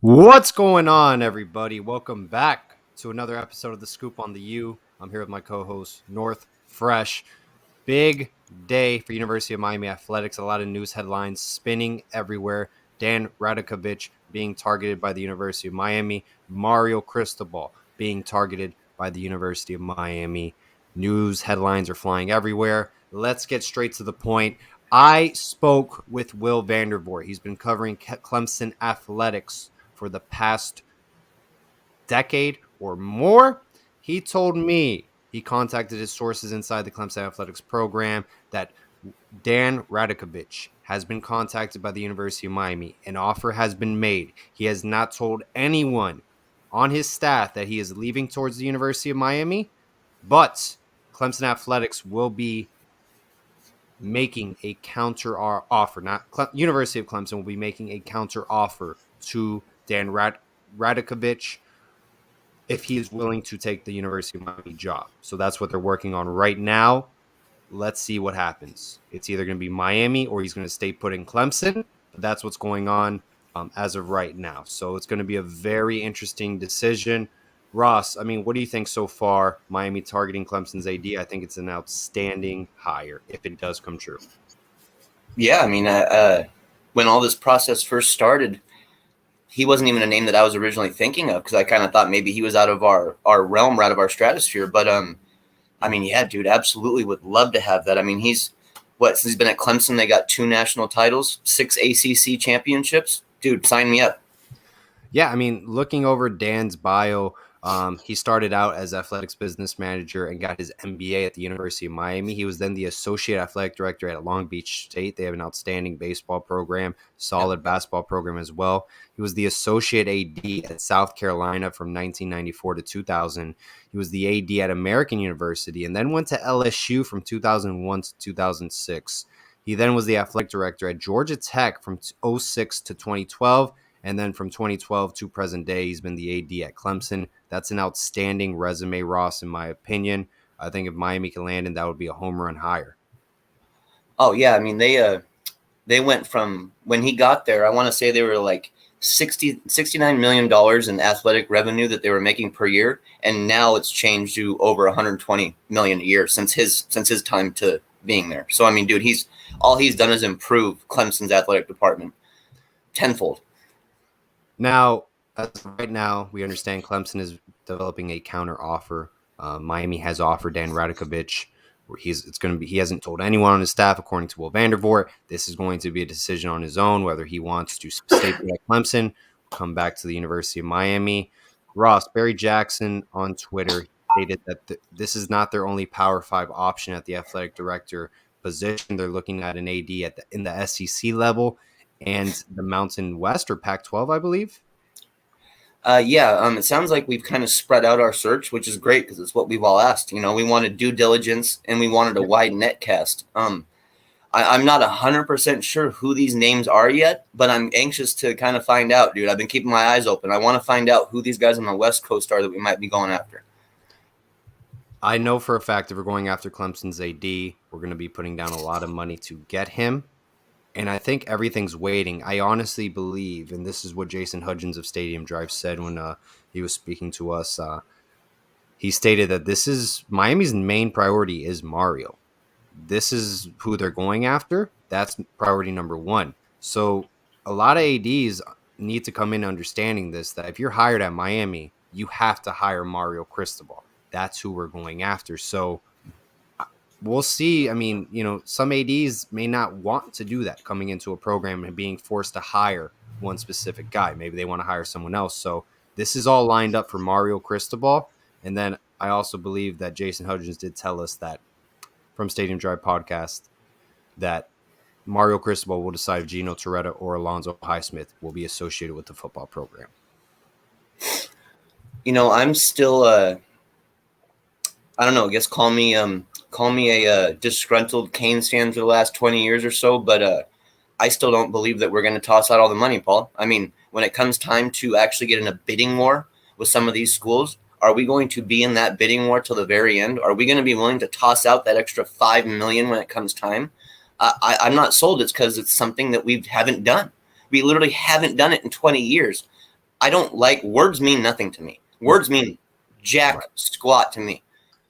What's going on, everybody? Welcome back to another episode of The Scoop on the U. I'm here with my co-host, North Fresh. Big day for University of Miami athletics. A lot of news headlines spinning everywhere. Dan Radakovich being targeted by the University of Miami. Mario Cristobal being targeted by the University of Miami. News headlines are flying everywhere. Let's get straight to the point. I spoke with Will Vandervoort. He's been covering Clemson athletics for the past decade or more. He told me he contacted his sources inside the Clemson athletics program that Dan Radakovich has been contacted by the University of Miami. An offer has been made. He has not told anyone on his staff that he is leaving towards the University of Miami, but Clemson athletics will be making a counter offer. University of Clemson will be making a counter offer to Dan Radakovich if he is willing to take the University of Miami job. So that's what they're working on right now. Let's see what happens. It's either going to be Miami or he's going to stay put in Clemson. That's what's going on as of right now. So it's going to be a very interesting decision. Ross, I mean, what do you think so far? Miami targeting Clemson's AD. I think it's an outstanding hire if it does come true. Yeah, I mean, when all this process first started, he wasn't even a name that I was originally thinking of because I kind of thought maybe he was out of our realm, out of our stratosphere. But, I mean, yeah, dude, absolutely would love to have that. I mean, since he's been at Clemson, they got 2 national titles, 6 ACC championships. Dude, sign me up. Yeah, I mean, looking over Dan's bio, he started out as athletics business manager and got his MBA at the University of Miami. He was then the associate athletic director at Long Beach State. They have an outstanding baseball program, solid basketball program as well. He was the associate AD at South Carolina from 1994 to 2000. He was the AD at American University and then went to LSU from 2001 to 2006. He then was the athletic director at Georgia Tech from 2006 to 2012. And then from 2012 to present day, he's been the AD at Clemson. That's an outstanding resume, Ross, in my opinion. I think if Miami can land in, that would be a home run hire. Oh, yeah. I mean, they went from when he got there, I want to say they were like $69 million in athletic revenue that they were making per year. And now it's changed to over $120 million a year since his time to being there. So, I mean, dude, all he's done is improve Clemson's athletic department tenfold. Now, as of right now, we understand Clemson is developing a counter offer. Miami has offered Dan Radakovich. He hasn't told anyone on his staff, according to Will Vandervoort. This is going to be a decision on his own, whether he wants to stay at Clemson, come back to the University of Miami. Ross, Barry Jackson on Twitter stated that this is not their only Power 5 option at the athletic director position. They're looking at an AD in the SEC level and the Mountain West or Pac-12, I believe. It sounds like we've kind of spread out our search, which is great because it's what we've all asked. You know, we wanted due diligence and we wanted a wide net cast. I'm not 100% sure who these names are yet, but I'm anxious to kind of find out, dude. I've been keeping my eyes open. I want to find out who these guys on the West Coast are that we might be going after. I know for a fact if we're going after Clemson's AD, we're going to be putting down a lot of money to get him. And I think everything's waiting. I honestly believe, and this is what Jason Hudgens of Stadium Drive said when he was speaking to us. He stated that Miami's main priority is Mario. This is who they're going after. That's priority number 1. So a lot of ADs need to come in understanding this, that if you're hired at Miami, you have to hire Mario Cristobal. That's who we're going after. So we'll see. I mean, some ADs may not want to do that coming into a program and being forced to hire one specific guy. Maybe they want to hire someone else. So this is all lined up for Mario Cristobal. And then I also believe that Jason Hudgens did tell us that from Stadium Drive podcast that Mario Cristobal will decide if Gino Torretta or Alonzo Highsmith will be associated with the football program. I'm still, I don't know, I guess call me a disgruntled Canes fan for the last 20 years or so, but I still don't believe that we're going to toss out all the money, Paul. I mean, when it comes time to actually get in a bidding war with some of these schools, are we going to be in that bidding war till the very end? Are we going to be willing to toss out that extra $5 million when it comes time? I'm not sold. It's because it's something that we haven't done. We literally haven't done it in 20 years. I don't like words mean nothing to me. Words mean jack squat to me.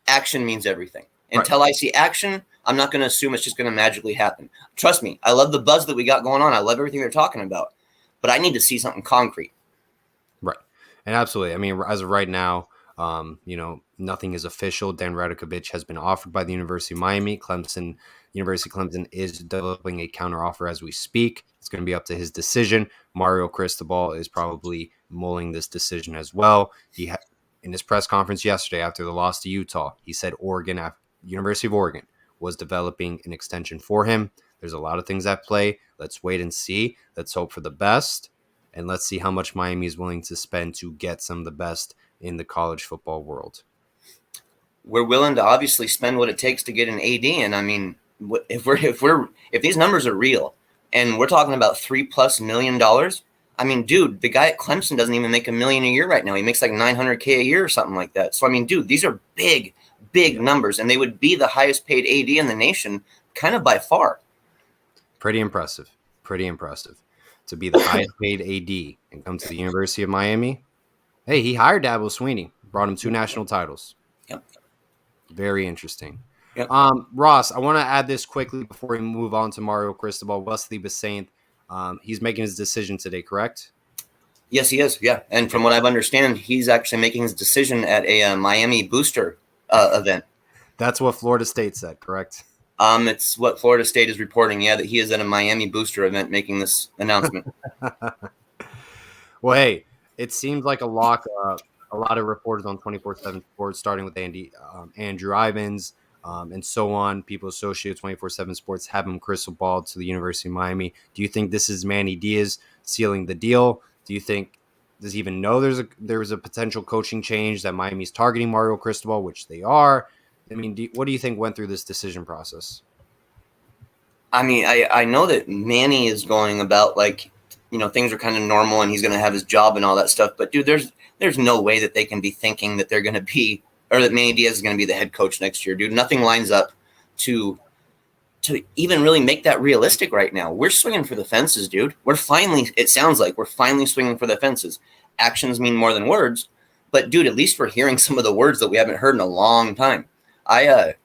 Action means everything. Until I see action, I'm not going to assume it's just going to magically happen. Trust me, I love the buzz that we got going on. I love everything they're talking about, but I need to see something concrete. Right. And absolutely. I mean, as of right now, nothing is official. Dan Radakovich has been offered by the University of Miami. University of Clemson is developing a counteroffer as we speak. It's going to be up to his decision. Mario Cristobal is probably mulling this decision as well. In his press conference yesterday after the loss to Utah, he said University of Oregon was developing an extension for him. There's a lot of things at play. Let's wait and see. Let's hope for the best. And let's see how much Miami is willing to spend to get some of the best in the college football world. We're willing to obviously spend what it takes to get an AD. And I mean, if these numbers are real and we're talking about $3+ million, I mean, dude, the guy at Clemson doesn't even make $1 million a year right now. He makes like $900K a year or something like that. So, I mean, dude, these are big numbers, and they would be the highest paid AD in the nation kind of by far. Pretty impressive to be the highest paid AD and come to the University of Miami. Hey, he hired Dabo Swinney, brought him 2 national titles. Yep. Very interesting. Yep. Ross, I want to add this quickly before we move on to Mario Cristobal. Wesley Bissainthe, he's making his decision today, correct? Yes, he is. Yeah, and from what I've understand, he's actually making his decision at a Miami booster event. That's what Florida State said, correct? It's what Florida State is reporting. Yeah, that he is at a Miami booster event making this announcement. Well, hey, it seems like a lock. A lot of reporters on 24/7 Sports, starting with Andrew Ivins, and so on. People associated with 24/7 Sports have him cristobal to the University of Miami. Do you think this is Manny Diaz sealing the deal? Do you think does he even know there's a potential coaching change that Miami's targeting Mario Cristobal, which they are? I mean, what do you think went through this decision process? I mean, I know that Manny is going about like, things are kind of normal and he's going to have his job and all that stuff. But dude, there's no way that they can be thinking that they're going to be, or that Manny Diaz is going to be the head coach next year, dude. Nothing lines up to even really make that realistic right now. We're swinging for the fences, dude. It sounds like we're finally swinging for the fences. Actions mean more than words, but dude, at least we're hearing some of the words that we haven't heard in a long time. I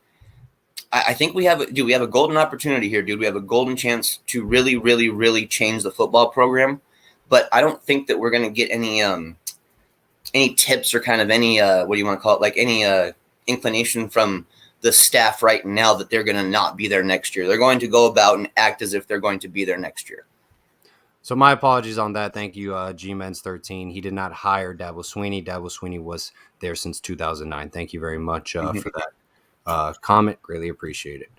think we have a golden opportunity here, dude. We have a golden chance to really, really, really change the football program. But I don't think that we're going to get any tips or kind of any, what do you want to call it? Like any inclination from the staff right now that they're going to not be there next year. They're going to go about and act as if they're going to be there next year. So my apologies on that. Thank you, G-Men's 13. He did not hire Dabo Swinney. Dabo Swinney was there since 2009. Thank you very much for that comment. Greatly appreciate it.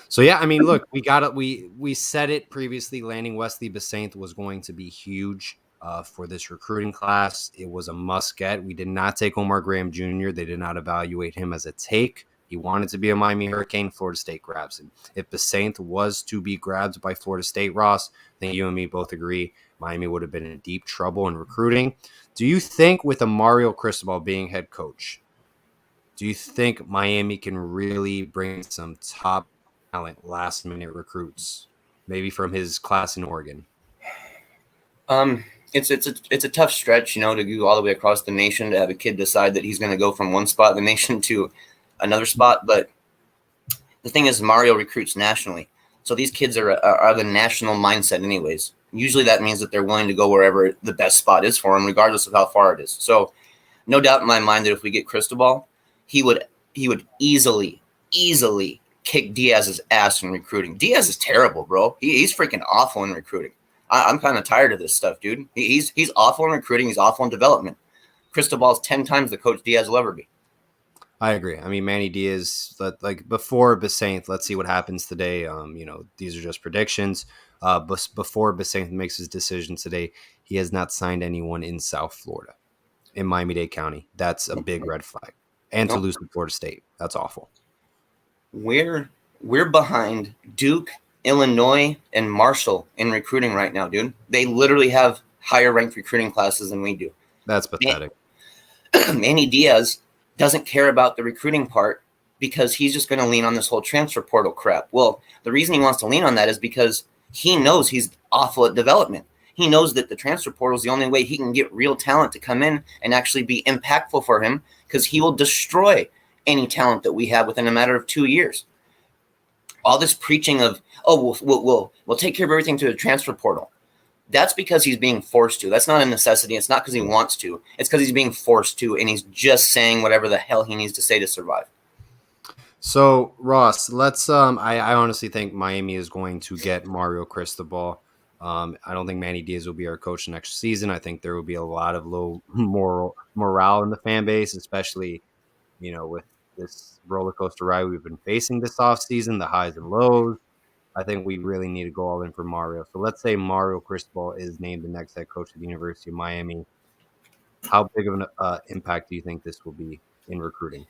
So, yeah, I mean, look, we said it previously. Landing Wesley Bissainthe was going to be huge for this recruiting class. It was a must get. We did not take Omar Graham Jr. They did not evaluate him as a take. He wanted to be a Miami Hurricane. Florida State grabs him. If Bissainthe was to be grabbed by Florida State, Ross, I think you and me both agree Miami would have been in deep trouble in recruiting. Do you think with a Mario Cristobal being head coach, do you think Miami can really bring some top talent, last-minute recruits, maybe from his class in Oregon? It's a tough stretch, to go all the way across the nation to have a kid decide that he's going to go from one spot in the nation to another spot. But the thing is, Mario recruits nationally, so these kids are the national mindset, anyways. Usually, that means that they're willing to go wherever the best spot is for them, regardless of how far it is. So, no doubt in my mind that if we get Cristobal, he would easily kick Diaz's ass in recruiting. Diaz is terrible, bro. He's freaking awful in recruiting. I'm kind of tired of this stuff, dude. He's awful in recruiting. He's awful in development. Cristobal's 10 times the coach Diaz will ever be. I agree. I mean, Manny Diaz, like before Bissainthe, let's see what happens today. These are just predictions. But before Bissainthe makes his decision today, he has not signed anyone in South Florida, in Miami-Dade County. That's a big red flag. And to lose to Florida State. That's awful. We're behind Duke, Illinois, and Marshall in recruiting right now, dude. They literally have higher ranked recruiting classes than we do. That's pathetic. Manny Diaz doesn't care about the recruiting part because he's just going to lean on this whole transfer portal crap. Well, the reason he wants to lean on that is because he knows he's awful at development. He knows that the transfer portal is the only way he can get real talent to come in and actually be impactful for him, because he will destroy any talent that we have within a matter of 2 years. All this preaching of, oh, we'll take care of everything through the transfer portal. That's because he's being forced to. That's not a necessity. It's not because he wants to. It's because he's being forced to, and he's just saying whatever the hell he needs to say to survive. So, Ross, let's I honestly think Miami is going to get Mario Cristobal. I don't think Manny Diaz will be our coach next season. I think there will be a lot of low morale in the fan base, especially, with this roller coaster ride we've been facing this offseason, the highs and lows. I think we really need to go all in for Mario. So let's say Mario Cristobal is named the next head coach of the University of Miami. How big of an impact do you think this will be in recruiting?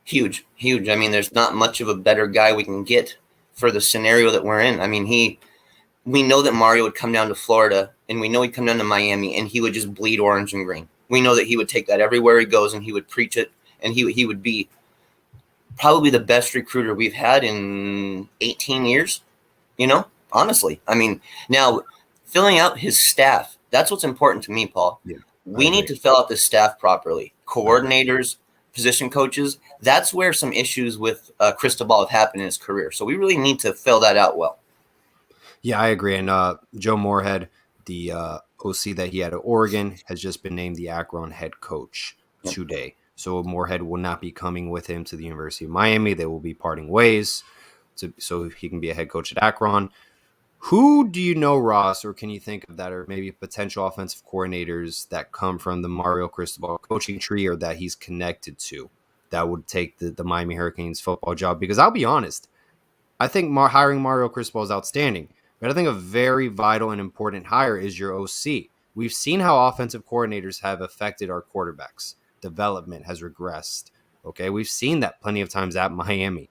Huge. I mean, there's not much of a better guy we can get for the scenario that we're in. I mean, we know that Mario would come down to Florida, and we know he'd come down to Miami, and he would just bleed orange and green. We know that he would take that everywhere he goes, and he would preach it, and he would be probably the best recruiter we've had in 18 years, honestly. I mean, now filling out his staff, that's what's important to me, Paul. Yeah, we need to fill out the staff properly. Coordinators, position coaches, that's where some issues with Cristobal have happened in his career. So we really need to fill that out well. Yeah, I agree. And Joe Moorhead, the OC that he had at Oregon, has just been named the Akron head coach today. So Moorhead will not be coming with him to the University of Miami. They will be parting ways so he can be a head coach at Akron. Who do you know, Ross, or can you think of that are maybe potential offensive coordinators that come from the Mario Cristobal coaching tree or that he's connected to that would take the Miami Hurricanes football job? Because I'll be honest, I think hiring Mario Cristobal is outstanding, but I think a very vital and important hire is your OC. We've seen how offensive coordinators have affected our quarterbacks. Development has regressed. Okay, we've seen that plenty of times at Miami,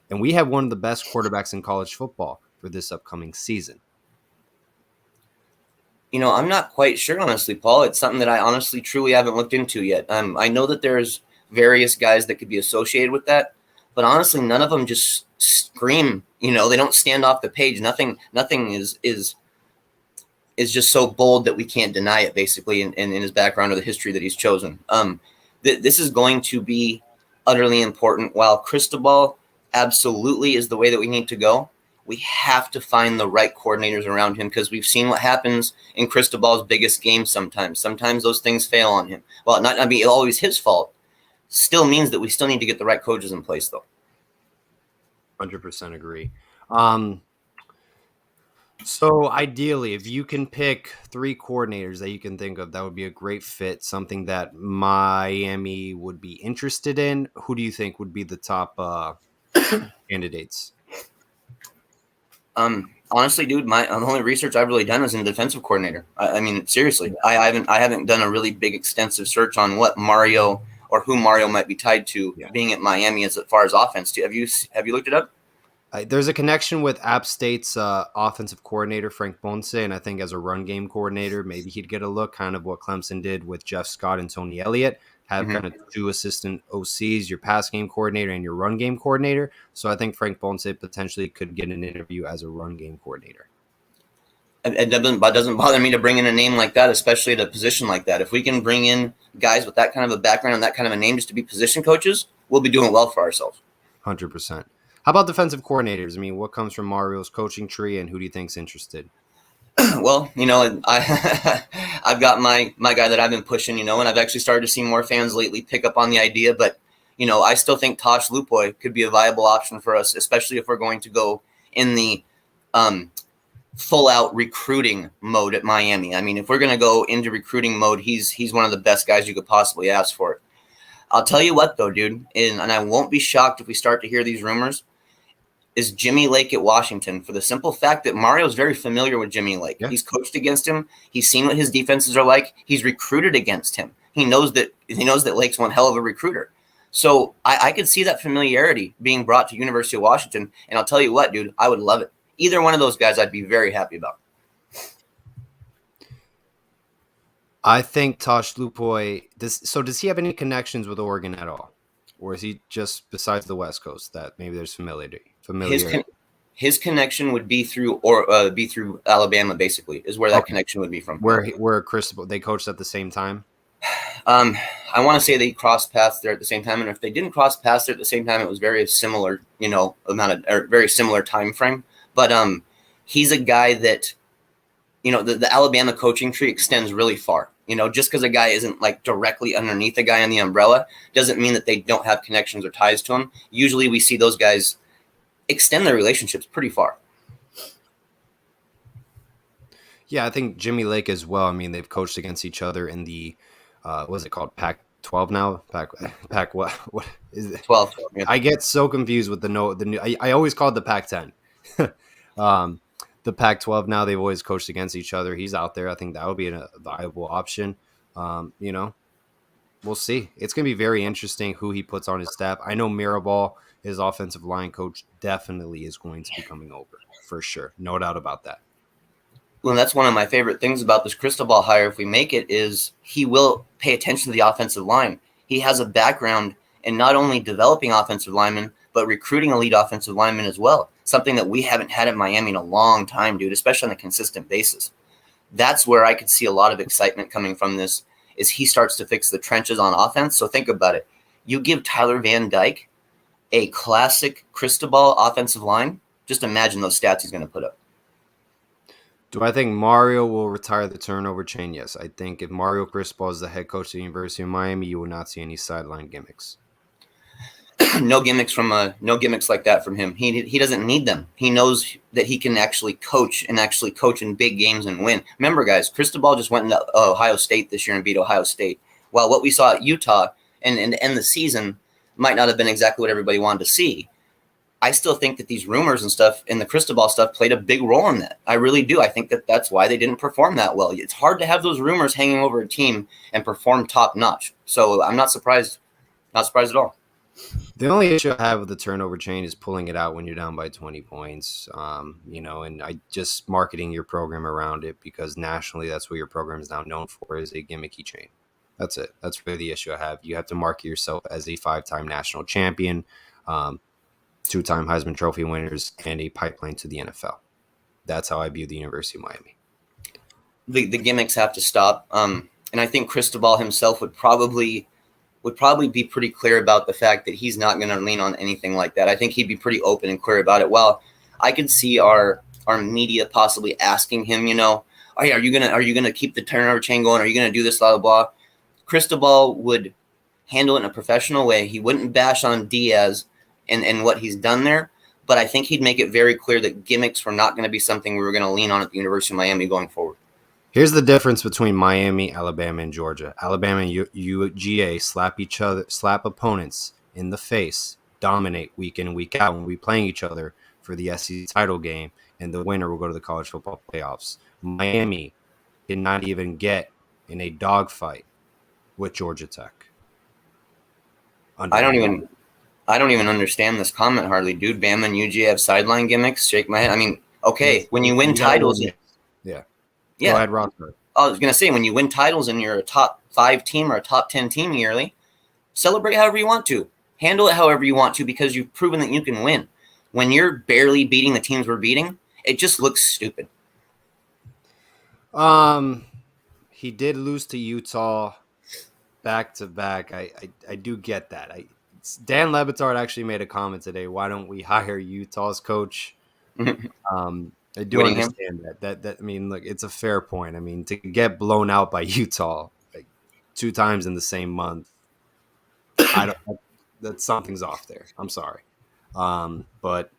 and we have one of the best quarterbacks in college football for this upcoming season. I'm not quite sure, honestly, Paul. It's something that I honestly, truly haven't looked into yet. I know that there's various guys that could be associated with that, but honestly, none of them just scream. They don't stand off the page. Nothing is just so bold that we can't deny it, basically, in his background or the history that he's chosen. This is going to be utterly important. While Cristobal absolutely is the way that we need to go, we have to find the right coordinators around him, because we've seen what happens in Cristobal's biggest games sometimes. Sometimes those things fail on him. Well, not always his fault. Still means that we still need to get the right coaches in place, though. 100% agree. So ideally, if you can pick 3 coordinators that you can think of, that would be a great fit, something that Miami would be interested in, who do you think would be the top candidates? Honestly, dude, the only research I've really done is in defensive coordinator. I mean, seriously, I haven't done a really big, extensive search on what Mario or who Mario might be tied to being at Miami as far as offense. Too. Have you looked it up? There's a connection with App State's offensive coordinator, Frank Ponce, and I think as a run game coordinator, maybe he'd get a look, kind of what Clemson did with Jeff Scott and Tony Elliott, have kind of 2 assistant OCs, your pass game coordinator and your run game coordinator. So I think Frank Ponce potentially could get an interview as a run game coordinator. It doesn't bother me to bring in a name like that, especially at a position like that. If we can bring in guys with that kind of a background and that kind of a name just to be position coaches, we'll be doing well for ourselves. 100%. How about defensive coordinators? I mean, what comes from Mario's coaching tree, and who do you think's interested? Well, I've got my guy that I've been pushing, and I've actually started to see more fans lately pick up on the idea. But, I still think Tosh Lupoy could be a viable option for us, especially if we're going to go in the full-out recruiting mode at Miami. I mean, if we're going to go into recruiting mode, he's one of the best guys you could possibly ask for. I'll tell you what, though, dude, and I won't be shocked if we start to hear these rumors, is Jimmy Lake at Washington, for the simple fact that Mario's very familiar with Jimmy Lake. Yeah. He's coached against him. He's seen what his defenses are like. He's recruited against him. He knows that Lake's one hell of a recruiter. So I could see that familiarity being brought to University of Washington. And I'll tell you what, dude, I would love it. Either one of those guys I'd be very happy about. I think Tosh Lupoy, does he have any connections with Oregon at all? Or is he just besides the West Coast that maybe there's familiarity? His connection would be through Alabama, basically, is where that connection would be from. Where Cristobal, they coached at the same time? I want to say they crossed paths there at the same time, and if they didn't cross paths there at the same time, it was very similar, very similar time frame. But he's a guy that, the Alabama coaching tree extends really far. Just because a guy isn't like directly underneath a guy in the umbrella doesn't mean that they don't have connections or ties to him. Usually, we see those guys extend their relationships pretty far. Yeah, I think Jimmy Lake as well. I mean, they've coached against each other in the what's it called? Pac-12 now? Pac what? What is it? 12. Yeah. I get so confused with the new. I always called the Pac-10. The Pac-12 now, they've always coached against each other. He's out there. I think that would be a viable option. We'll see. It's going to be very interesting who he puts on his staff. I know Mirabal, his offensive line coach, definitely is going to be coming over for sure. No doubt about that. Well, that's one of my favorite things about this Cristobal hire, if we make it, is he will pay attention to the offensive line. He has a background in not only developing offensive linemen, but recruiting elite offensive linemen as well. Something that we haven't had in Miami in a long time, dude, especially on a consistent basis. That's where I could see a lot of excitement coming from this, is he starts to fix the trenches on offense. So think about it. You give Tyler Van Dyke a classic Cristobal offensive line, just imagine those stats he's going to put up. Do I think Mario will retire the turnover chain? Yes. I think if Mario Cristobal is the head coach of the University of Miami, you will not see any sideline gimmicks. No gimmicks like that from him. He doesn't need them. He knows that he can actually coach in big games and win. Remember, guys, Cristobal just went into Ohio State this year and beat Ohio State. While what we saw at Utah and end the season might not have been exactly what everybody wanted to see, I still think that these rumors and stuff and the Cristobal stuff played a big role in that. I really do. I think that that's why they didn't perform that well. It's hard to have those rumors hanging over a team and perform top notch. So I'm not surprised. Not surprised at all. The only issue I have with the turnover chain is pulling it out when you're down by 20 points, and I just marketing your program around it, because nationally that's what your program is now known for, is a gimmicky chain. That's it. That's really the issue I have. You have to market yourself as a 5-time national champion, 2-time Heisman Trophy winners, and a pipeline to the NFL. That's how I view the University of Miami. The gimmicks have to stop, and I think Cristobal himself would probably be pretty clear about the fact that he's not going to lean on anything like that. I think he'd be pretty open and clear about it. Well, I could see our media possibly asking him, hey, are you gonna keep the turnover chain going? Are you gonna do this, blah blah blah? Cristobal would handle it in a professional way. He wouldn't bash on Diaz and what he's done there, but I think he'd make it very clear that gimmicks were not going to be something we were going to lean on at the University of Miami going forward. Here's the difference between Miami, Alabama, and Georgia. Alabama and UGA slap opponents in the face, dominate week in and week out when we playing each other for the SEC title game, and the winner will go to the college football playoffs. Miami did not even get in a dogfight with Georgia Tech. I don't even understand this comment hardly, dude. Bama and UGA have sideline gimmicks. Shake my head. I mean, okay, when you win titles, yeah. Go ahead, Rockford. I was going to say, when you win titles and you're a top 5 team or a top 10 team yearly, celebrate however you want to. Handle it however you want to, because you've proven that you can win. When you're barely beating the teams we're beating, it just looks stupid. He did lose to Utah back to back. I do get that. Dan Lebitard actually made a comment today. Why don't we hire Utah's coach? I do understand that. I mean, look, it's a fair point. I mean, to get blown out by Utah 2 times in the same month, that something's off there. I'm sorry, but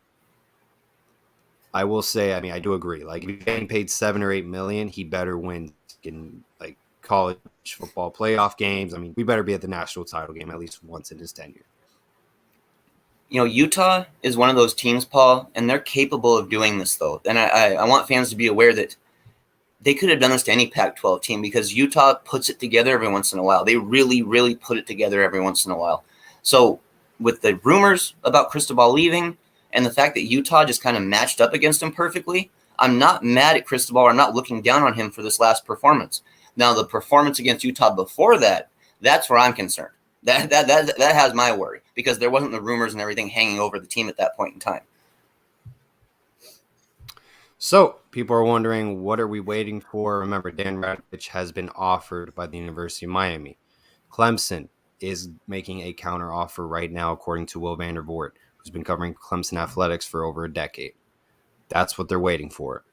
I will say, I mean, I do agree. Like, if you're getting paid $7 or $8 million, he better win in like college football playoff games. I mean, we better be at the national title game at least once in his tenure. Utah is one of those teams, Paul, and they're capable of doing this, though. And I want fans to be aware that they could have done this to any Pac-12 team, because Utah puts it together every once in a while. They really, really put it together every once in a while. So with the rumors about Cristobal leaving and the fact that Utah just kind of matched up against him perfectly, I'm not mad at Cristobal. I'm not looking down on him for this last performance. Now, the performance against Utah before that, that's where I'm concerned. That has my worry, because there wasn't the rumors and everything hanging over the team at that point in time. So people are wondering, what are we waiting for? Remember, Dan Radakovich has been offered by the University of Miami. Clemson is making a counter offer right now, according to Will Vandervoort, who's been covering Clemson athletics for over a decade. That's what they're waiting for.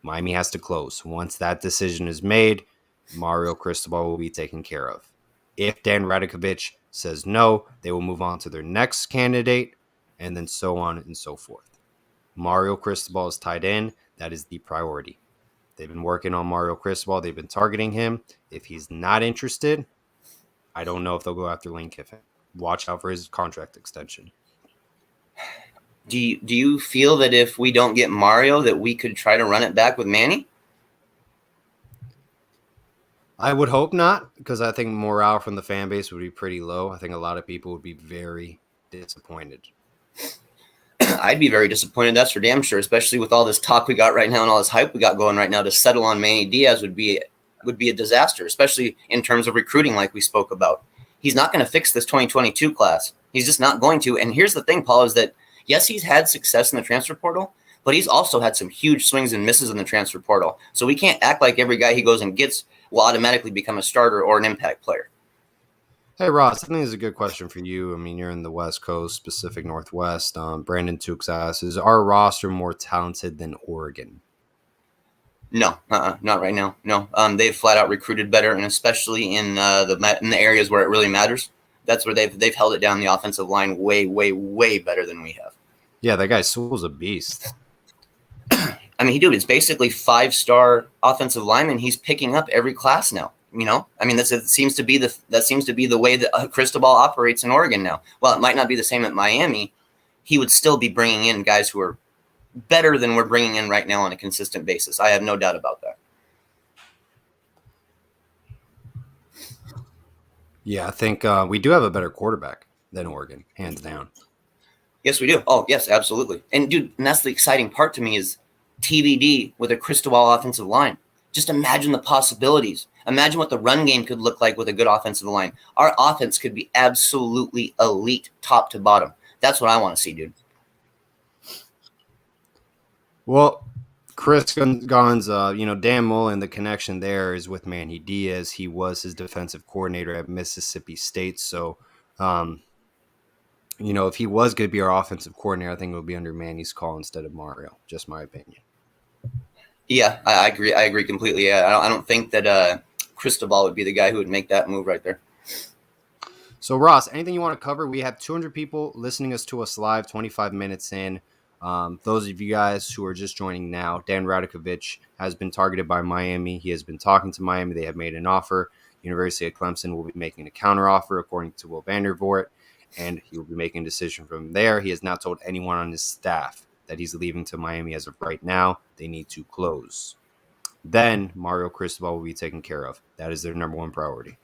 Miami has to close. Once that decision is made, Mario Cristobal will be taken care of. If Dan Radakovich says no, they will move on to their next candidate, and then so on and so forth. Mario Cristobal is tied in. That is the priority. They've been working on Mario Cristobal. They've been targeting him. If he's not interested, I don't know if they'll go after Lane Kiffin. Watch out for his contract extension. Do you feel that if we don't get Mario, that we could try to run it back with Manny? I would hope not, because I think morale from the fan base would be pretty low. I think a lot of people would be very disappointed. I'd be very disappointed. That's for damn sure, especially with all this talk we got right now and all this hype we got going right now. To settle on Manny Diaz would be a disaster, especially in terms of recruiting, like we spoke about. He's not going to fix this 2022 class. He's just not going to. And here's the thing, Paul, is that yes, he's had success in the transfer portal, but he's also had some huge swings and misses in the transfer portal. So we can't act like every guy he goes and gets will automatically become a starter or an impact player. Hey, Ross, I think this is a good question for you. I mean, you're in the West Coast, Pacific Northwest. Brandon Tukes asks, is our roster more talented than Oregon? No, not right now. No, they've flat out recruited better, and especially in the areas where it really matters. That's where they've held it down the offensive line way, way, way better than we have. Yeah, that guy Sewell's a beast. I mean, dude, it's basically 5-star offensive lineman. He's picking up every class now. You know, I mean, that seems to be the way that Cristobal operates in Oregon now. Well, it might not be the same at Miami. He would still be bringing in guys who are better than we're bringing in right now on a consistent basis. I have no doubt about that. Yeah, I think we do have a better quarterback than Oregon, hands down. Yes, we do. Oh, yes, absolutely. And, dude, and that's the exciting part to me is TVD with a Cristobal offensive line. Just imagine the possibilities. Imagine what the run game could look like with a good offensive line. Our offense could be absolutely elite top to bottom. That's what I want to see, dude. Well, Chris Gons, Dan Mullen, the connection there is with Manny Diaz. He was his defensive coordinator at Mississippi State. So, if he was going to be our offensive coordinator, I think it would be under Manny's call instead of Mario. Just my opinion. Yeah, I agree. I agree completely. Yeah, I don't think that Cristobal would be the guy who would make that move right there. So, Ross, anything you want to cover? We have 200 people listening to us live, 25 minutes in. Those of you guys who are just joining now, Dan Radakovich has been targeted by Miami. He has been talking to Miami. They have made an offer. University of Clemson will be making a counteroffer, according to Will Vandervoort, and he will be making a decision from there. He has not told anyone on his staff that he's leaving to Miami as of right now. They need to close. Then Mario Cristobal will be taken care of. That is their number one priority.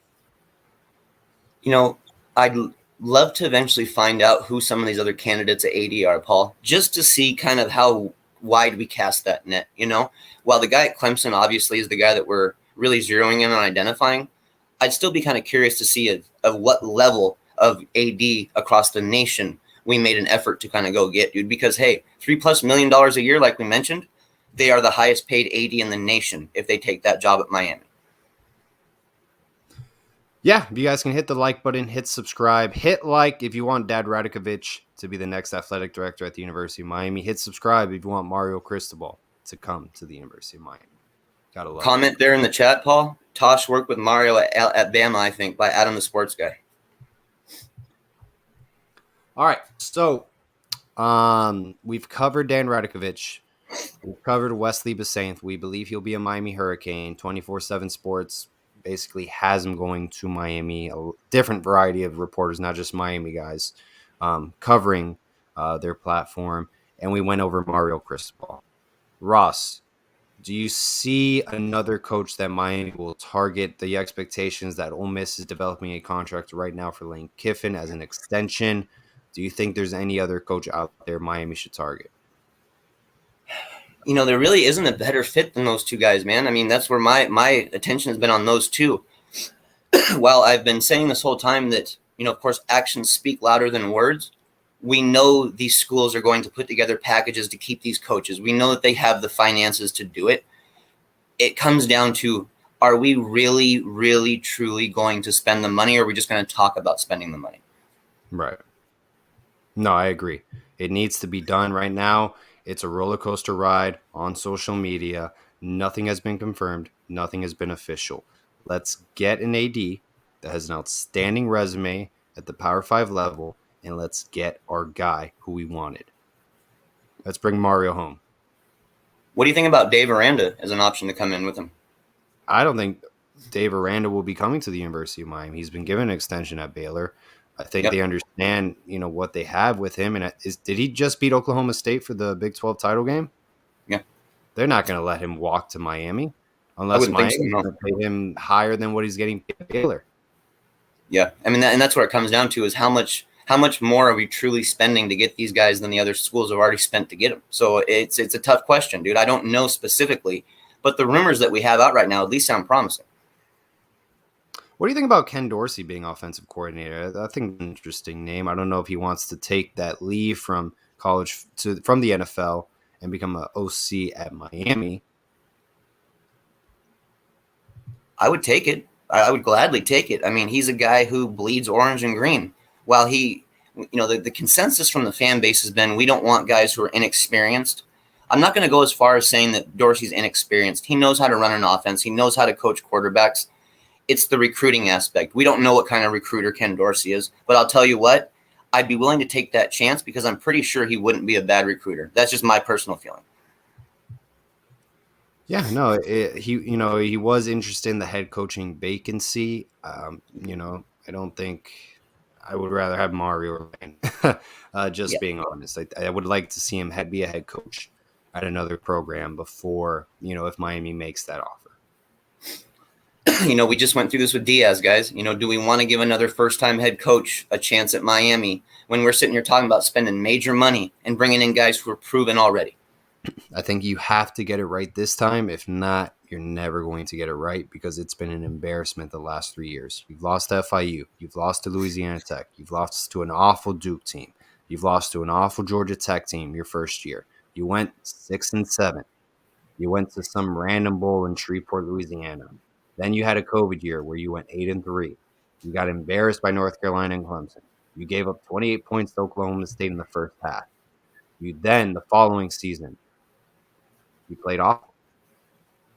You know, I'd love to eventually find out who some of these other candidates at AD are, Paul, just to see kind of how wide we cast that net, While the guy at Clemson obviously is the guy that we're really zeroing in on identifying, I'd still be kind of curious to see of what level of AD across the nation we made an effort to kind of go get, dude, because, hey, $3+ million a year, like we mentioned, they are the highest paid AD in the nation if they take that job at Miami. Yeah, if you guys can hit the like button, hit subscribe, hit like if you want Dad Radakovich to be the next athletic director at the University of Miami. Hit subscribe if you want Mario Cristobal to come to the University of Miami. Gotta love Comment it. there in the chat, Paul. Tosh worked with Mario at Bama, I think, by Adam the Sports Guy. All right, so we've covered Dan Radakovich. We've covered Wesley Besainth. We believe he'll be a Miami Hurricane. 24/7 Sports basically has him going to Miami. A different variety of reporters, not just Miami guys, covering their platform. And we went over Mario Cristobal. Ross, do you see another coach that Miami will target? The expectations that Ole Miss is developing a contract right now for Lane Kiffin as an extension. Do you think there's any other coach out there Miami should target? There really isn't a better fit than those two guys, man. I mean, that's where my attention has been on those two. While I've been saying this whole time that, of course, actions speak louder than words, We know these schools are going to put together packages to keep these coaches. We know that they have the finances to do it. It comes down to, are we really, really, truly going to spend the money, or are we just going to talk about spending the money? Right. No, I agree. It needs to be done right now. It's a roller coaster ride on social media. Nothing has been confirmed. Nothing has been official. Let's get an AD that has an outstanding resume at the Power 5 level, and let's get our guy who we wanted. Let's bring Mario home. What do you think about Dave Aranda as an option to come in with him? I don't think Dave Aranda will be coming to the University of Miami. He's been given an extension at Baylor. I think they understand, what they have with him. And did he just beat Oklahoma State for the Big 12 title game? Yeah. They're not going to let him walk to Miami unless Miami's going to pay him higher than what he's getting at Baylor. Yeah, I mean, and that's what it comes down to, is how much more are we truly spending to get these guys than the other schools have already spent to get them? So it's a tough question, dude. I don't know specifically, but the rumors that we have out right now at least sound promising. What do you think about Ken Dorsey being offensive coordinator? I think it's an interesting name. I don't know if he wants to take that leave from college from the NFL and become an OC at Miami. I would take it. I would gladly take it. I mean, he's a guy who bleeds orange and green. While the consensus from the fan base has been, we don't want guys who are inexperienced. I'm not going to go as far as saying that Dorsey's inexperienced. He knows how to run an offense. He knows how to coach quarterbacks. It's the recruiting aspect. We don't know what kind of recruiter Ken Dorsey is, but I'll tell you what, I'd be willing to take that chance because I'm pretty sure he wouldn't be a bad recruiter. That's just my personal feeling. Yeah, no, he was interested in the head coaching vacancy. I don't think I would rather have Mario being honest. I would like to see him be a head coach at another program before, if Miami makes that offer. We just went through this with Diaz, guys. Do we want to give another first-time head coach a chance at Miami when we're sitting here talking about spending major money and bringing in guys who are proven already? I think you have to get it right this time. If not, you're never going to get it right because it's been an embarrassment the last 3 years. You've lost to FIU. You've lost to Louisiana Tech. You've lost to an awful Duke team. You've lost to an awful Georgia Tech team your first year. You went 6-7. You went to some random bowl in Shreveport, Louisiana. Then you had a COVID year where you went 8-3. You got embarrassed by North Carolina and Clemson. You gave up 28 points to Oklahoma State in the first half. The following season, you played awful.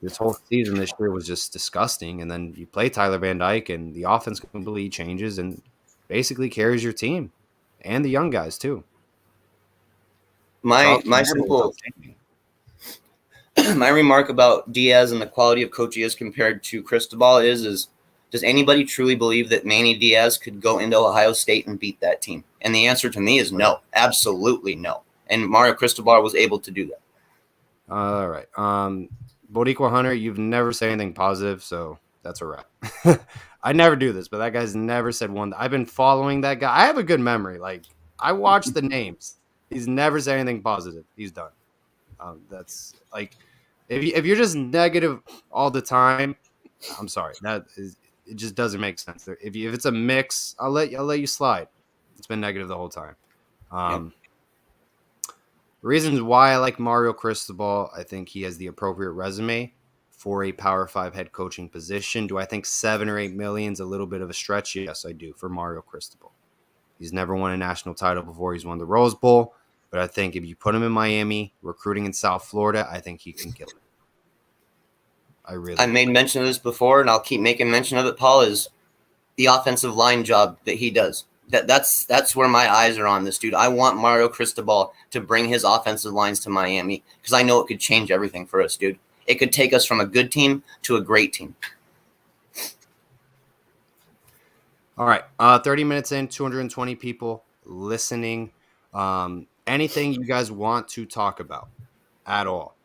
This whole season this year was just disgusting. And then you play Tyler Van Dyke, and the offense completely changes and basically carries your team and the young guys too. My remark about Diaz and the quality of coach he is compared to Cristobal is does anybody truly believe that Manny Diaz could go into Ohio State and beat that team? And the answer to me is no, absolutely no. And Mario Cristobal was able to do that. All right. Boricua Hunter, you've never said anything positive, so that's a wrap. I never do this, but that guy's never said one. I've been following that guy. I have a good memory. Like, I watch the names. He's never said anything positive. He's done. That's like, if you're just negative all the time, I'm sorry. It just doesn't make sense. If it's a mix, I'll let you slide. It's been negative the whole time. Reasons why I like Mario Cristobal, I think he has the appropriate resume for a Power 5 head coaching position. Do I think 7 or 8 million is a little bit of a stretch? Yes, I do, for Mario Cristobal. He's never won a national title before. He's won the Rose Bowl. But I think if you put him in Miami, recruiting in South Florida, I think he can kill it. I made mention of this before, and I'll keep making mention of it, Paul, is the offensive line job that he does. That's where my eyes are on this dude. I want Mario Cristobal to bring his offensive lines to Miami because I know it could change everything for us, dude. It could take us from a good team to a great team. All right. 30 minutes in, 220 people listening. Anything you guys want to talk about at all?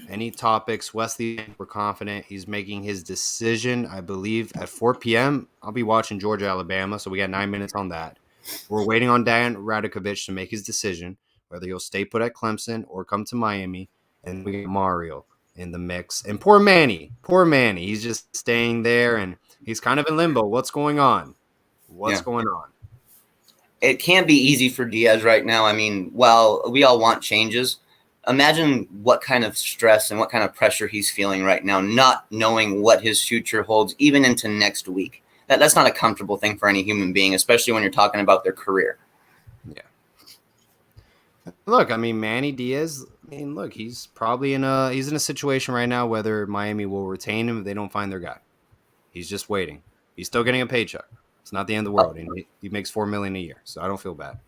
Any topics? Wesley, we're confident he's making his decision, I believe, at 4 p.m. I'll be watching Georgia, Alabama, so we got 9 minutes on that. We're waiting on Dan Radakovich to make his decision, whether he'll stay put at Clemson or come to Miami, and we get Mario in the mix. And poor Manny, he's just staying there, and he's kind of in limbo. What's going on? What's going on? it can't be easy for Diaz right now. I mean, while we all want changes, imagine what kind of stress and what kind of pressure he's feeling right now, not knowing what his future holds, even into next week. That's not a comfortable thing for any human being, especially when you're talking about their career. Yeah. Look, I mean, Manny Diaz. I mean, look, he's probably in a situation right now whether Miami will retain him if they don't find their guy. He's just waiting. He's still getting a paycheck. It's not the end of the world. He makes $4 million a year, so I don't feel bad.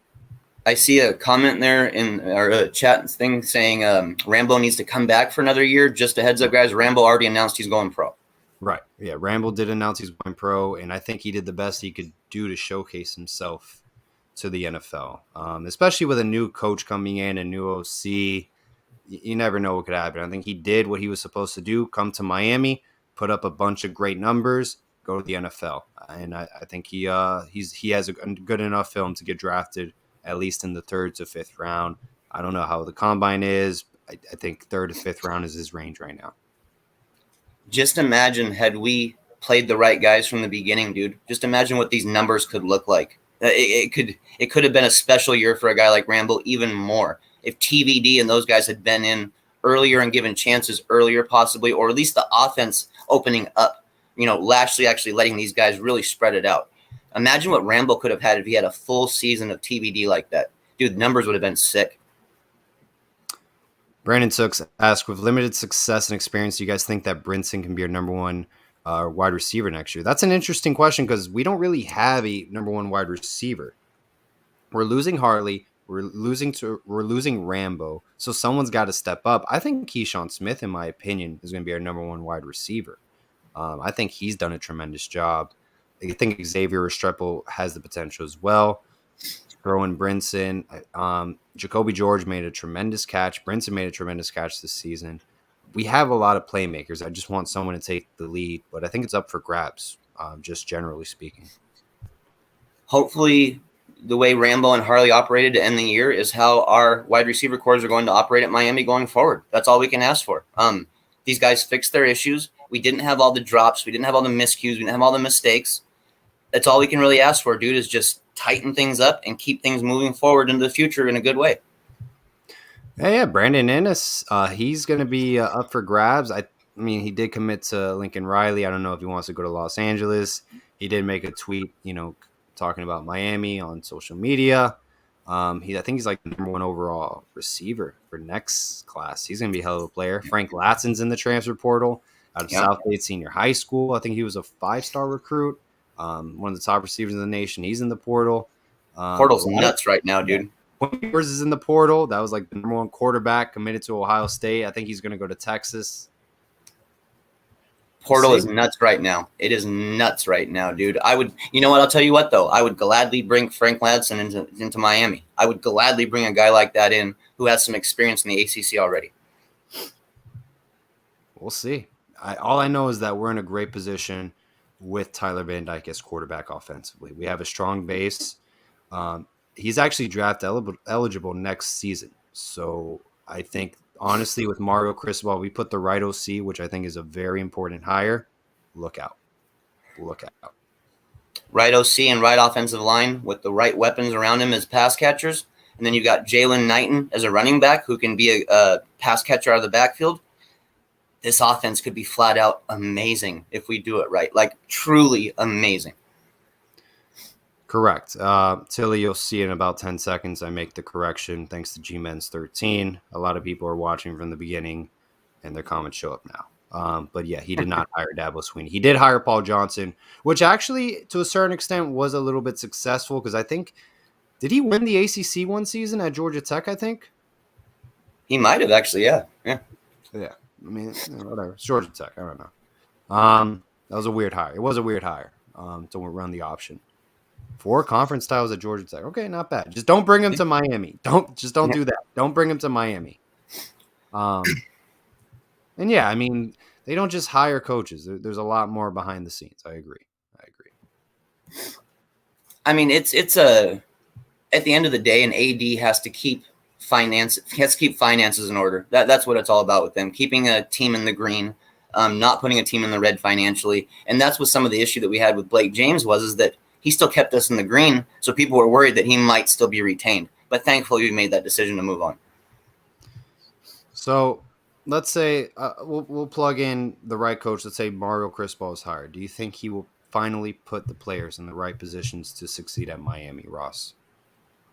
I see a comment there in our chat thing saying Rambo needs to come back for another year. Just a heads up, guys. Rambo already announced he's going pro. Right. Yeah, Rambo did announce he's going pro, and I think he did the best he could do to showcase himself to the NFL, especially with a new coach coming in, a new OC. You never know what could happen. I think he did what he was supposed to do, come to Miami, put up a bunch of great numbers, go to the NFL. And I think he has a good enough film to get drafted at least in the 3rd to 5th round. I don't know how the combine is. I think 3rd to 5th round is his range right now. Just imagine had we played the right guys from the beginning, dude. Just imagine what these numbers could look like. It could have been a special year for a guy like Rambo even more. If TVD and those guys had been in earlier and given chances earlier possibly, or at least the offense opening up, Lashley actually letting these guys really spread it out. Imagine what Rambo could have had if he had a full season of TVD like that. Dude, numbers would have been sick. Brandon Sooks asked, with limited success and experience, do you guys think that Brinson can be our number one wide receiver next year? That's an interesting question because we don't really have a number one wide receiver. We're losing Harley. We're losing Rambo. So someone's got to step up. I think Keyshawn Smith, in my opinion, is going to be our number one wide receiver. I think he's done a tremendous job. I think Xavier Restrepo has the potential as well. Throw in Brinson. Jacoby George made a tremendous catch. Brinson made a tremendous catch this season. We have a lot of playmakers. I just want someone to take the lead, but I think it's up for grabs, just generally speaking. Hopefully the way Rambo and Harley operated to end the year is how our wide receiver cores are going to operate at Miami going forward. That's all we can ask for. These guys fixed their issues. We didn't have all the drops. We didn't have all the miscues. We didn't have all the mistakes. That's all we can really ask for, dude, is just tighten things up and keep things moving forward into the future in a good way. Yeah, Brandon Ennis, he's going to be up for grabs. I mean, he did commit to Lincoln Riley. I don't know if he wants to go to Los Angeles. He did make a tweet, talking about Miami on social media. I think he's like the number one overall receiver for next class. He's going to be a hell of a player. Frank Latson's in the transfer portal out of Southgate Senior High School. I think he was a 5-star recruit. One of the top receivers in the nation. He's in the portal. Portal's nuts right now, dude. Yours is in the portal. That was like the number one quarterback committed to Ohio State. I think he's going to go to Texas. Portal is nuts right now. It is nuts right now, dude. I'll tell you what, though. I would gladly bring Frank Ladson into Miami. I would gladly bring a guy like that in who has some experience in the ACC already. We'll see. All I know is that we're in a great position with Tyler Van Dyke as quarterback offensively. We have a strong base. He's actually draft eligible next season. So I think, honestly, with Mario Cristobal, we put the right OC, which I think is a very important hire. Look out. Right OC and right offensive line with the right weapons around him as pass catchers. And then you got Jalen Knighton as a running back who can be a pass catcher out of the backfield. This offense could be flat out amazing if we do it right. Like, truly amazing. Correct. Tilly, you'll see in about 10 seconds I make the correction thanks to G-Men's 13. A lot of people are watching from the beginning, and their comments show up now. But, yeah, he did not hire Dabo Swinney. He did hire Paul Johnson, which actually, to a certain extent, was a little bit successful because I think – did he win the ACC one season at Georgia Tech, I think? He might have, actually, yeah. Yeah. I mean, whatever. It's Georgia Tech. I don't know. That was a weird hire. It was a weird hire to run the option. 4 conference titles at Georgia Tech. Okay, not bad. Just don't bring him to Miami. Don't do that. Don't bring him to Miami. And yeah, I mean, they don't just hire coaches. There's a lot more behind the scenes. I agree. I mean, it's at the end of the day, an AD has to keep finances in order. That's what it's all about with them. Keeping a team in the green, not putting a team in the red financially. And that's what some of the issue that we had with Blake James is that he still kept us in the green. So people were worried that he might still be retained. But thankfully, we made that decision to move on. So let's say we'll plug in the right coach. Let's say Mario Cristobal is hired. Do you think he will finally put the players in the right positions to succeed at Miami, Ross?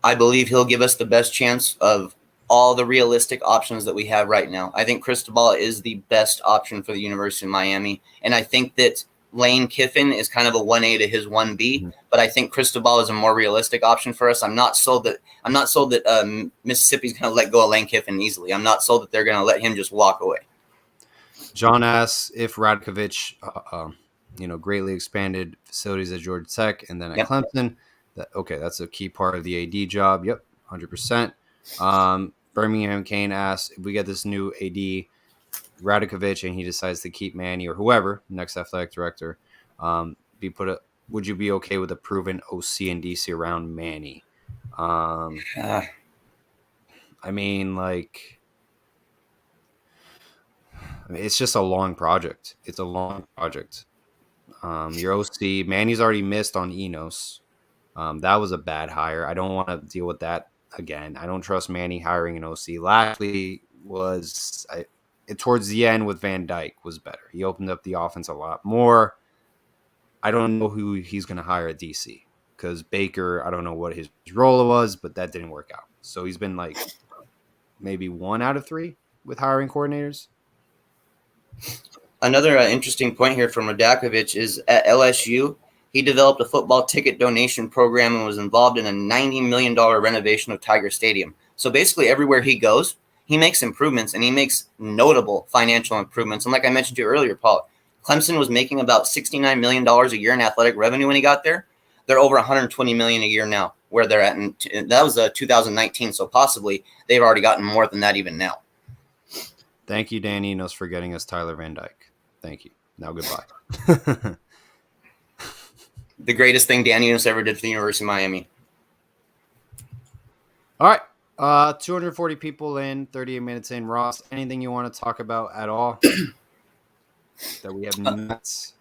I believe he'll give us the best chance of all the realistic options that we have right now. I think Cristobal is the best option for the University of Miami. And I think that Lane Kiffin is kind of a 1A to his 1B, but I think Cristobal is a more realistic option for us. I'm not sold that Mississippi's going to let go of Lane Kiffin easily. I'm not sold that they're going to let him just walk away. John asks if Radakovich, greatly expanded facilities at Georgia Tech and then at Clemson. That's a key part of the AD job. Yep, 100%. Birmingham Kane asks if we get this new AD Radakovich and he decides to keep Manny or whoever, next athletic director, would you be okay with a proven OC and DC around Manny? I mean, it's just a long project. It's a long project. Your OC, Manny's already missed on Enos. That was a bad hire. I don't want to deal with that again. I don't trust Manny hiring an OC. Lastly, towards the end with Van Dyke was better. He opened up the offense a lot more. I don't know who he's going to hire at DC because Baker, I don't know what his role was, but that didn't work out. So he's been maybe 1 out of 3 with hiring coordinators. Another interesting point here from Radakovich is at LSU, he developed a football ticket donation program and was involved in a $90 million renovation of Tiger Stadium. So basically everywhere he goes, he makes improvements, and he makes notable financial improvements. And like I mentioned to you earlier, Paul, Clemson was making about $69 million a year in athletic revenue when he got there. They're over $120 million a year now where they're at. That was 2019, so possibly they've already gotten more than that even now. Thank you, Danny Enos, for getting us Tyler Van Dyke. Thank you. Now goodbye. The greatest thing Danny Enos ever did for the University of Miami. All right. 240 people in, 38 minutes in. Ross, anything you want to talk about at all that we have nuts?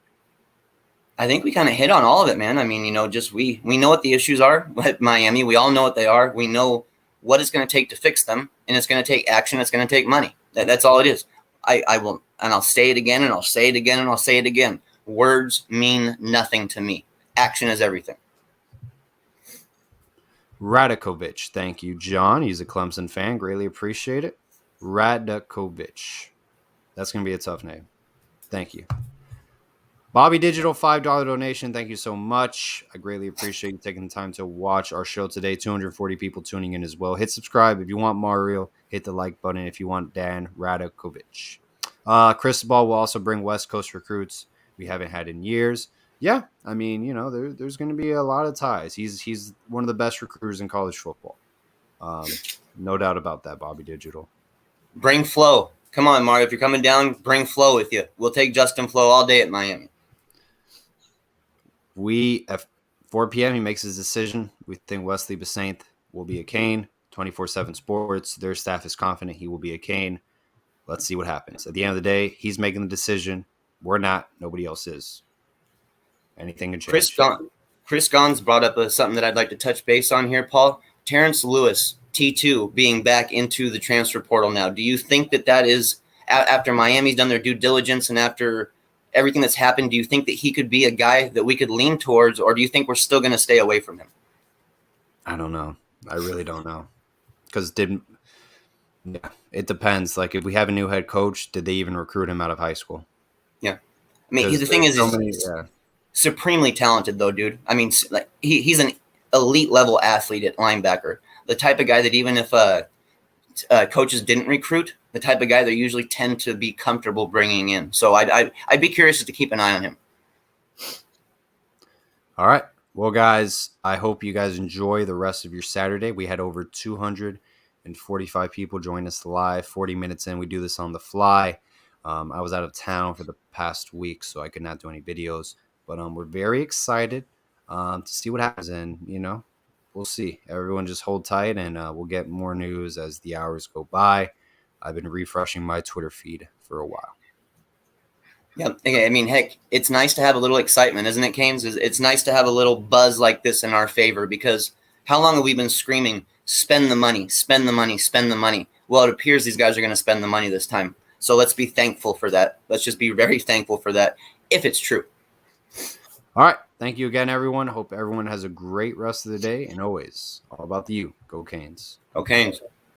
I think we kind of hit on all of it, man. I mean, we know what the issues are at Miami. We all know what they are. We know what it's going to take to fix them, and it's going to take action. It's going to take money. That's all it is. I will, and I'll say it again, and I'll say it again, and I'll say it again. Words mean nothing to me. Action is everything. Radakovich. Thank you, John. He's a Clemson fan. Greatly appreciate it. Radakovich. That's going to be a tough name. Thank you. Bobby Digital, $5 donation. Thank you so much. I greatly appreciate you taking the time to watch our show today. 240 people tuning in as well. Hit subscribe. If you want Mario, hit the like button. If you want Dan Radakovich. Cristobal will also bring West Coast recruits we haven't had in years. Yeah, I mean, there's going to be a lot of ties. He's one of the best recruiters in college football. No doubt about that, Bobby Digital. Bring Flo. Come on, Mario. If you're coming down, bring Flo with you. We'll take Justin Flo all day at Miami. At 4 p.m., he makes his decision. We think Wesley Besaint will be a Cane. 24/7 Sports, their staff is confident he will be a Cane. Let's see what happens. At the end of the day, he's making the decision. We're not. Nobody else is. Anything can change. Chris Gons brought up something that I'd like to touch base on here, Paul. Terrence Lewis, T2, being back into the transfer portal now. Do you think that is, after Miami's done their due diligence and after everything that's happened, do you think that he could be a guy that we could lean towards, or do you think we're still going to stay away from him? I don't know. I really don't know. Because it depends. Like, if we have a new head coach, did they even recruit him out of high school? Yeah. I mean, the thing is, supremely talented, though, dude. I mean, he's an elite level athlete at linebacker. The type of guy that even if coaches didn't recruit, the type of guy they usually tend to be comfortable bringing in. So I'd be curious to keep an eye on him. All right. Well, guys, I hope you guys enjoy the rest of your Saturday. We had over 245 people join us live, 40 minutes in. We do this on the fly. I was out of town for the past week, so I could not do any videos. But we're very excited to see what happens. And, we'll see. Everyone just hold tight, and we'll get more news as the hours go by. I've been refreshing my Twitter feed for a while. Yeah, okay, I mean, heck, it's nice to have a little excitement, isn't it, Canes? It's nice to have a little buzz like this in our favor because how long have we been screaming, spend the money, spend the money, spend the money? Well, it appears these guys are going to spend the money this time. So let's be thankful for that. Let's just be very thankful for that if it's true. All right. Thank you again, everyone. Hope everyone has a great rest of the day. And always, all about the U. Go Canes. Go Canes.